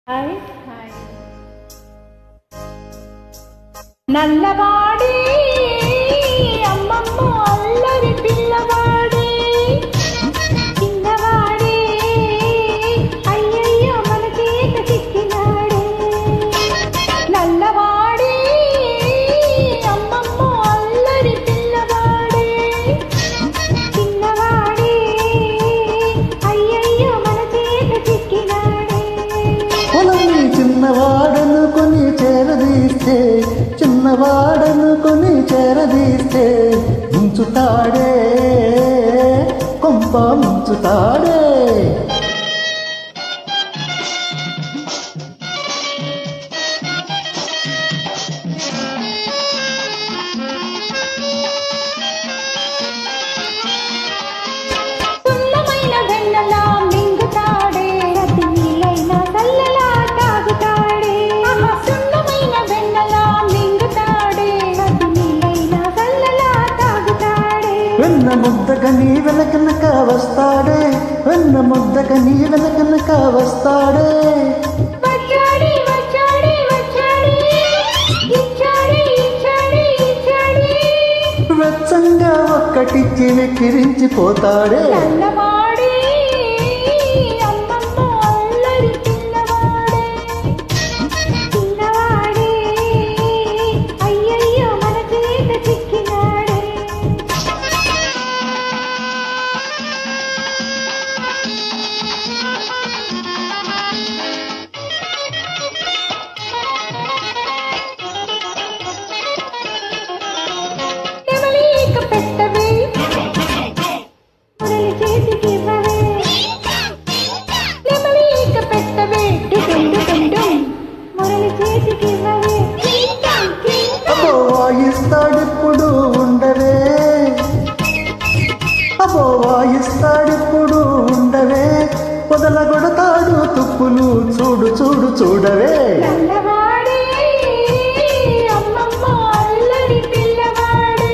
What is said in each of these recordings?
hi నల్లవాడే అమ్మమ్మ అల్లరి పిల్లవాడే చిన్నవాడే అయ్యయ్యో మన చేత చిక్కినాడే నల్లవాడే అమ్మమ్మ అల్లరి పిల్లవాడే చిన్నవాడే అయ్యయ్యో మన చేత చిక్కినాడే చిన్నవాడనుకొని చేరదీస్తే చిన్నవాడనుకొని చేరదీస్తే ముంచుతాడే కొంప ముంచుతాడే సున్నమైన వెన్నెలా మింగుతాడే రతి నీలైన కల్లలా తాగుతాడే సున్నమైన వెన్నెలా మింగుతాడే రతి నీలైన కల్లలా తాగుతాడే వెన్న ముద్దక నీ వెనకనక వస్తాడే వెన్న ముద్దక నీ వెనకనక వస్తాడే వచ్చాడే వచ్చాడే వచ్చాడే ఇచ్చాడే ఇచ్చాడే ఇచ్చాడే వెచ్చంగా ఒక్కటిచ్చి వెక్కిరించిపోతాడే నల్లవాడే అమ్మమ్మ అల్లరి పిల్లవాడే చిన్నవాడే అయ్యయ్యో మన చేత చిక్కినాడే నెమలిక పెట్టవే మురళి చేతికివ్వవే నెమలిక పెట్టవే డుడుం డుడుం డుం మురళి చేతికివ్వవే కింకాం కింకాం అబ్బో వాయిస్తాడిప్పుడు ఉండవే అబ్బో వాయిస్తాడిప్పుడు ఉండవే పొదలగొడతాడు తుప్పులు చూడు చూడు చూడవే నల్లవాడే అమ్మమ్మ అల్లరి పిల్లవాడే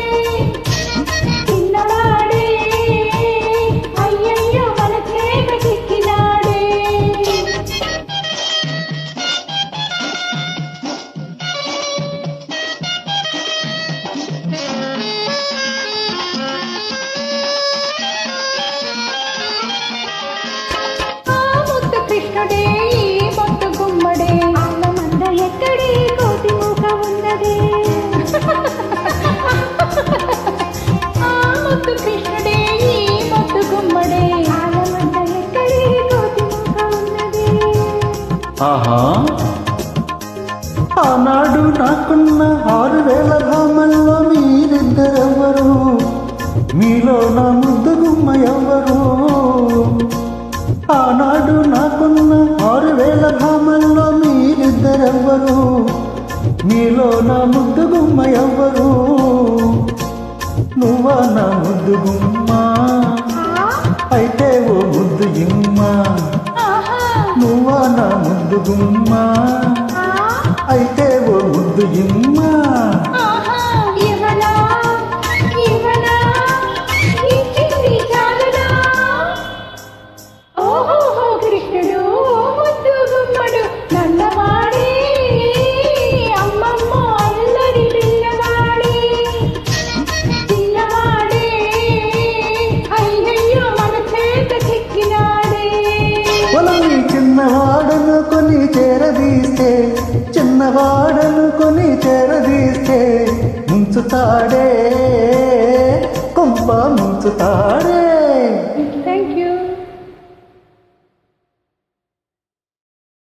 చిన్నవాడే అయ్యయ్యో మన చేత చిక్కినాడే ఆ ముద్దు కృష్ణుడే ఈ ముద్దు గుమ్మడే ఆలమంద ఎక్కడే కోతి మూక ఉన్నది ఆ ముద్దు కృష్ణుడే ఈ ముద్దు గుమ్మడే ఆలమంద ఎక్కడే కోతి మూక ఉన్నది ఆహా ఆనాడు నాకున్న 6000 భామల్లో మీరిద్దరెవ్వరు మీలో నా ముద్దు గుమ్మ ఎవ్వరు ఆనాడు నాకున్న 6000 భామల్లో మీరిద్దరెవ్వరు మీలో నా ముద్దు గుమ్మ ఎవ్వరు నువ్వా నా ముద్దు గుమ్మ అయితే ఓ ముద్దు ఇమ్మ ఆహా నువ్వా నా ముద్దు గుమ్మ అయితే ఓ ముద్దు ఇమ్మ ఆహా ఇవనా ఇవనా ఇచ్చింది చాలనా ఓహో కృష్ణుడు ముద్దు గుమ్మడు నల్లవాడే అమ్మమ్మ అల్లరి పిల్లవాడే చిన్నవాడే అయ్యయ్యో మన చేత చిక్కినాడే పొలని చిన్నవాడనుకొని చేరదీస్తే చిన్నవాడనుకొని చేరదీస్తే ముంచుతాడే కొంప ముంచుతాడే